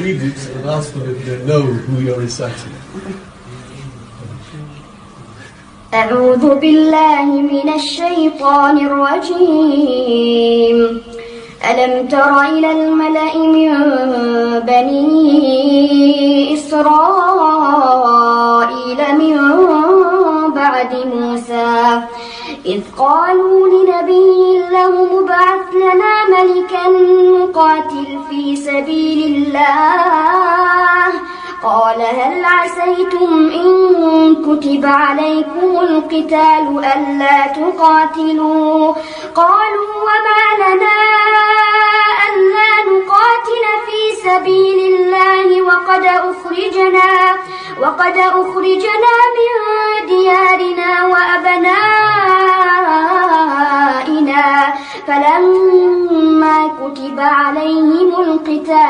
read it and ask them if they know who you're reciting. أعوذ بالله من الشيطان الرجيم. ألم تر إلى الملأ من بني إسرائيل من بعد موسى إذ قالوا لنبي له ابعث لنا ملكا نقاتل في سبيل الله قال هل عسيتم إن كتب عليكم القتال ألا تقاتلوا قالوا وما لنا ألا نقاتل في سبيل الله وقد أخرجنا من ديارنا وأبنائنا فلما كتب عليهم القتال